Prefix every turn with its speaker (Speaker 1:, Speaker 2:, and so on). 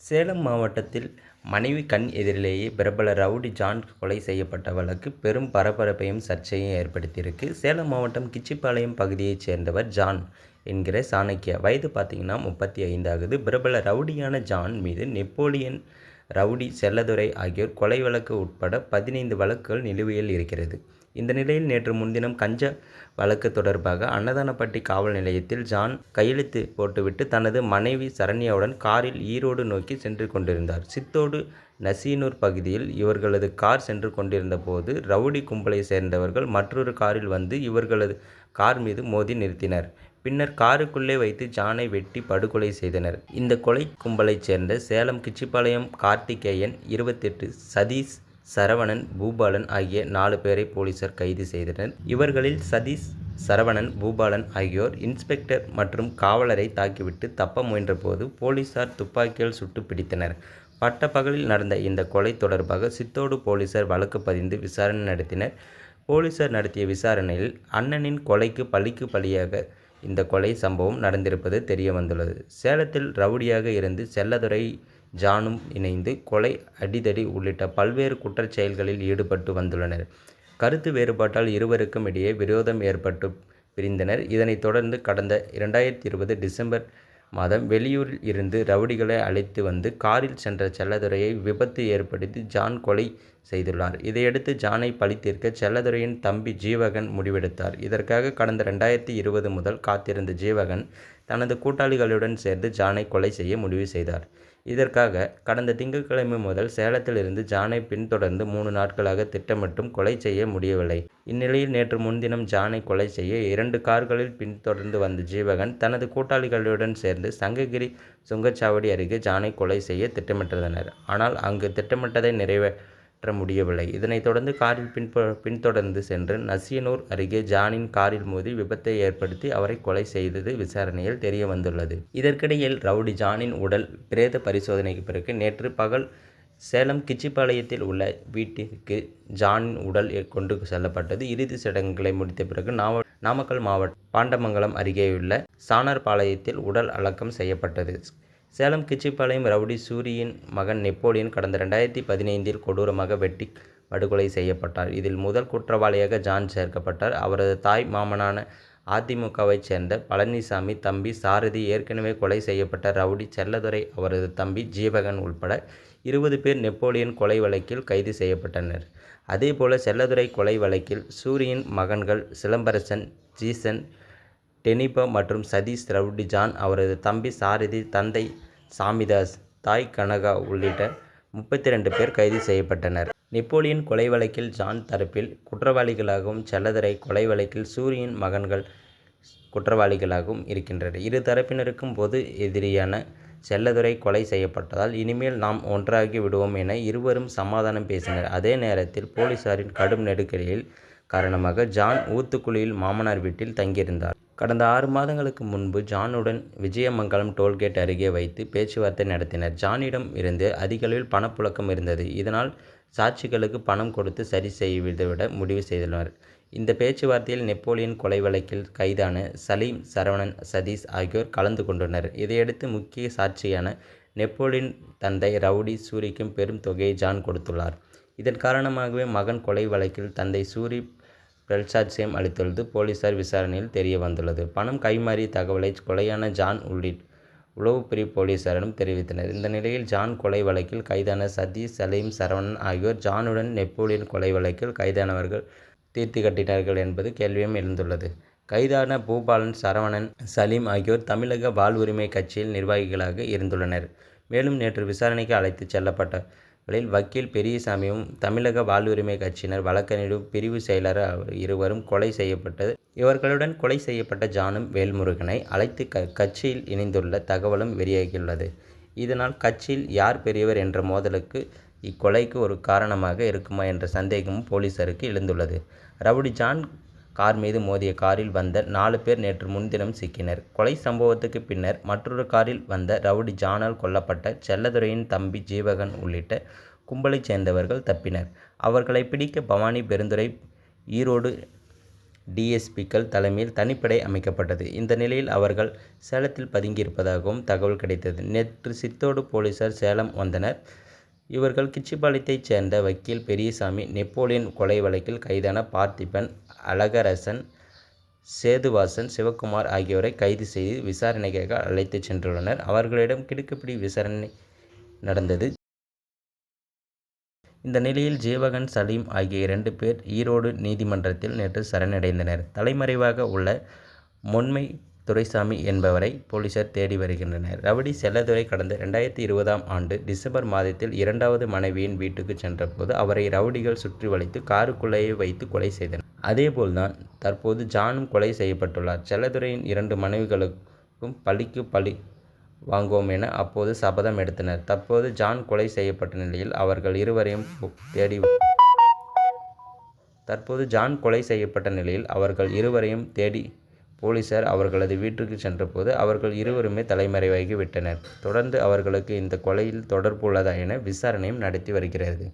Speaker 1: சேலம் மாவட்டத்தில் மனைவி கண் எதிரிலேயே பிரபல ரவுடி ஜான் கொலை செய்யப்பட்ட வழக்கு பெரும் பரபரப்பையும் சர்ச்சையும் ஏற்படுத்தியிருக்கு. சேலம் மாவட்டம் கிச்சிபாளையம் பகுதியைச் சேர்ந்தவர் ஜான் என்கிற சாணக்கியா. வயது பார்த்தீங்கன்னா 35 ஆகுது. பிரபல ரவுடியான ஜான் மீது நெப்போலியன், ரவுடி செல்லதுரை ஆகியோர் கொலை வழக்கு உட்பட 15 வழக்குகள் நிலுவையில் இருக்கிறது. இந்த நிலையில் நேற்று முன்தினம் கஞ்சா வழக்கு தொடர்பாக அன்னதானப்பட்டி காவல் நிலையத்தில் ஜான் கையெழுத்து போட்டுவிட்டு தனது மனைவி சரண்யாவுடன் காரில் ஈரோடு நோக்கி சென்று கொண்டிருந்தார். சித்தோடு நசீனூர் பகுதியில் இவர்களது கார் சென்று கொண்டிருந்த போது ரவுடி கும்பலை சேர்ந்தவர்கள் மற்றொரு காரில் வந்து இவர்களது கார் மீது மோதி நிறுத்தினர். பின்னர் காருக்குள்ளே வைத்து ஜானை வெட்டி படுகொலை செய்தனர். இந்த கொலை கும்பலைச் சேர்ந்த சேலம் கிச்சிபாளையம் கார்த்திகேயன், 28, சதீஷ், சரவணன், பூபாலன் ஆகிய 4 பேரை போலீசார் கைது செய்தனர். இவர்களில் சதீஷ், சரவணன், பூபாலன் ஆகியோர் இன்ஸ்பெக்டர் மற்றும் காவலரை தாக்கிவிட்டு தப்ப முயன்றபோது போலீசார் துப்பாக்கியால் சுட்டு பிடித்தனர். பட்டப்பகலில் நடந்த இந்த கொலை தொடர்பாக சித்தோடு போலீசார் வழக்கு பதிந்து விசாரணை நடத்தினர். போலீசார் நடத்திய விசாரணையில் அண்ணனின் கொலைக்கு பழிக்கு பழியாக இந்த கொலை சம்பவம் நடந்திருப்பது தெரிய வந்துள்ளது. சேலத்தில் ரவுடியாக இருந்து செல்லதுரை, ஜானும் இணைந்து கொலை, அடிதடி உள்ளிட்ட பல்வேறு குற்றச் செயல்களில் ஈடுபட்டு வந்துள்ளனர். கருத்து வேறுபாட்டால் இருவருக்கும் இடையே விரோதம் ஏற்பட்டு பிரிந்தனர். இதனைத் தொடர்ந்து கடந்த 2020 டிசம்பர் மாதம் வெளியூரில் இருந்து ரவுடிகளை அழைத்து வந்து காரில் சென்ற செல்லதுரையை விபத்து ஏற்படுத்தி ஜான் கொலை செய்துள்ளார். இதையடுத்து ஜானை பழி தீர்க்க செல்லதுரையின் தம்பி ஜீவகன் முடிவெடுத்தார். இதற்காக கடந்த 2020 முதல் காத்திருந்த ஜீவகன் தனது கூட்டாளிகளுடன் சேர்ந்து ஜானை கொலை செய்ய முடிவு செய்தார். இதற்காக கடந்த திங்கட்கிழமை முதல் சேலத்தில் இருந்து ஜானை பின்தொடர்ந்து 3 நாட்களாக திட்டமிட்டும் கொலை செய்ய முடியவில்லை. இந்நிலையில் நேற்று முன்தினம் ஜானை கொலை செய்ய 2 கார்களில் பின்தொடர்ந்து வந்த ஜீவகன் தனது கூட்டாளிகளுடன் சேர்ந்து சங்ககிரி சுங்கச்சாவடி அருகே ஜானை கொலை செய்ய திட்டமிட்டிருந்தனர். ஆனால் அங்கு திட்டமிட்டதை நிறைவேற்ற முடியவில்லை. இதனைத் தொடர்ந்து காரில் பின்தொடர்ந்து சென்று நசீனூர் அருகே ஜானின் காரில் மோதி விபத்தை ஏற்படுத்தி அவரை கொலை செய்தது விசாரணையில் தெரிய வந்துள்ளது. இதற்கிடையில் ரவுடி ஜானின் உடல் பிரேத பரிசோதனைக்கு பிறகு நேற்று பகல் சேலம் கிச்சிபாளையத்தில் உள்ள வீட்டிற்கு ஜானின் உடல் கொண்டு செல்லப்பட்டது. இறுதி சடங்குகளை முடித்த பிறகு நாமக்கல் மாவட்டம் பாண்டமங்கலம் அருகேயுள்ள சாணர்பாளையத்தில் உடல் அடக்கம் செய்யப்பட்டது. சேலம் கிச்சிபாளையம் ரவுடி சூரியின் மகன் நெப்போலியன் கடந்த 2015 கொடூரமாக வெட்டி படுகொலை செய்யப்பட்டார். இதில் முதல் குற்றவாளியாக ஜான் சேர்க்கப்பட்டார். அவரது தாய் மாமனான அதிமுகவைச் சேர்ந்த பழனிசாமி தம்பி சாரதி, ஏற்கனவே கொலை செய்யப்பட்ட ரவுடி செல்லதுரை, அவரது தம்பி ஜீவகன் உள்பட 20 பேர் நெப்போலியன் கொலை வழக்கில் கைது செய்யப்பட்டனர். அதேபோல செல்லதுரை கொலை வழக்கில் சூரியின் மகன்கள் சிலம்பரசன், ஜீசன், டெனிபா மற்றும் சதீஷ், ரவுடி ஜான், அவரது தம்பி சாரதி, தந்தை சாமிதாஸ், தாய் கனகா உள்ளிட்ட 32 பேர் கைது செய்யப்பட்டனர். நெப்போலியன் கொலை வழக்கில் ஜான் தரப்பில் குற்றவாளிகளாகவும், செல்லதுரை கொலை வழக்கில் சூரியின் மகன்கள் குற்றவாளிகளாகவும் இருக்கின்றனர். இரு தரப்பினருக்கும் பொது எதிரியான செல்லதுரை கொலை செய்யப்பட்டதால் இனிமேல் நாம் ஒன்றாகி விடுவோம் என இருவரும் சமாதானம் பேசினர். அதே நேரத்தில் போலீசாரின் கடும் நெருக்கடியில் காரணமாக ஜான் ஊத்துக்குளியில் மாமனார் வீட்டில் தங்கியிருந்தார். கடந்த 6 மாதங்களுக்கு முன்பு ஜானுடன் விஜயமங்கலம் டோல்கேட் அருகே வைத்து பேச்சுவார்த்தை நடத்தினர். ஜானிடம் இருந்து அதிகளவில் பணப்புழக்கம் இருந்தது. இதனால் சாட்சிகளுக்கு பணம் கொடுத்து சரி செய்துவிட முடிவு செய்தனர். இந்த பேச்சுவார்த்தையில் நெப்போலியன் கொலை வழக்கில் கைதான சலீம், சரவணன், சதீஷ் ஆகியோர் கலந்து கொண்டனர். இதையடுத்து முக்கிய சாட்சியான நெப்போலியன் தந்தை ரவுடி சூரிக்கும் பெரும் தொகையை ஜான் கொடுத்துள்ளார். இதன் காரணமாகவே மகன் கொலை வழக்கில் தந்தை சூரி பிரசாட்சியம் அளித்துள்ளது போலீசார் விசாரணையில் தெரிய வந்துள்ளது. பணம் கைமாறிய தகவலை கொலையான ஜான் உளவுப்பிரிவு போலீசாரிடம் தெரிவித்தனர். இந்த நிலையில் ஜான் கொலை வழக்கில் கைதான சதீஷ், சலீம், சரவணன் ஆகியோர் ஜானுடன் நெப்போலியன் கொலை வழக்கில் கைதானவர்கள் தீர்த்து கட்டினார்கள் என்பது கேள்வியும் எழுந்துள்ளது. கைதான பூபாலன், சரவணன், சலீம் ஆகியோர் தமிழக வாழ்வுரிமை கட்சியில் நிர்வாகிகளாக இருந்துள்ளனர். மேலும் நேற்று விசாரணைக்கு அழைத்து செல்லப்பட்டவர்களில் வக்கீல் பெரியசாமியும், தமிழக வாழ்வுரிமை கட்சியினர் வழக்கறிஞரும், பிரிவு செயலாளர் இருவரும் கொலை செய்யப்பட்டது. இவர்களுடன் கொலை செய்யப்பட்ட ஜானும் வேல்முருகனை அழைத்து கட்சியில் இணைந்துள்ள தகவலும் வெளியாகியுள்ளது. இதனால் கட்சியில் யார் பெரியவர் என்ற மோதலுக்கு இக்கொலைக்கு ஒரு காரணமாக இருக்குமா என்ற சந்தேகமும் போலீசாருக்கு எழுந்துள்ளது. ரவுடி ஜான் கார் மீது மோதிய காரில் வந்த 4 பேர் நேற்று முன்தினம் சிக்கினர். கொலை சம்பவத்துக்கு பின்னர் மற்றொரு காரில் வந்த ரவுடி ஜானால் கொல்லப்பட்ட செல்லதுரையின் தம்பி ஜீவகன் உள்ளிட்ட கும்பலைச் சேர்ந்தவர்கள் தப்பினர். அவர்களை பிடிக்க பவானி, பெருந்துறை, ஈரோடு டிஎஸ்பிக்கள் தலைமையில் தனிப்படை அமைக்கப்பட்டது. இந்த நிலையில் அவர்கள் சேலத்தில் பதுங்கியிருப்பதாகவும் தகவல் கிடைத்தது. நேற்று சித்தோடு போலீசார் சேலம் வந்தனர். இவர்கள் கிச்சிபாளையத்தைச் சேர்ந்த வக்கீல் பெரியசாமி, நெப்போலியன் கொலை வழக்கில் கைதான பார்த்திபன், அழகரசன், சேதுவாசன், சிவக்குமார் ஆகியோரை கைது செய்து விசாரணைக்காக அழைத்துச் சென்றுள்ளனர். அவர்களிடம் கிடுக்குப்பிடி விசாரணை நடந்தது. இந்த நிலையில் ஜீவகன், சலீம் ஆகிய 2 பேர் ஈரோடு நீதிமன்றத்தில் நேற்று சரணடைந்தனர். தலைமறைவாக உள்ள மொண்மை துரைசாமி என்பவரை போலீசார் தேடி வருகின்றனர். ரவுடி செல்லதுரை கடந்த 2020ஆம் ஆண்டு டிசம்பர் மாதத்தில் 2வது மனைவியின் வீட்டுக்கு சென்றபோது அவரை ரவுடிகள் சுற்றி வளைத்து காருக்குள்ளேயே வைத்து கொலை செய்தனர். அதேபோல்தான் தற்போது ஜானும் கொலை செய்யப்பட்டுள்ளார். செல்லதுரையின் 2 மனைவிகளுக்கும் பழிக்கு பழி வாங்குவோம் என அப்போது சபதம் எடுத்தனர். தற்போது ஜான் கொலை செய்யப்பட்ட நிலையில் அவர்கள் இருவரையும் தேடி போலீசார் அவர்களது வீட்டுக்கு சென்றபோது அவர்கள் இருவருமே தலைமறைவாகி விட்டனர். தொடர்ந்து அவர்களுக்கு இந்த கொலையில் தொடர்பு உள்ளதா என விசாரணையும் நடத்தி வருகிறது.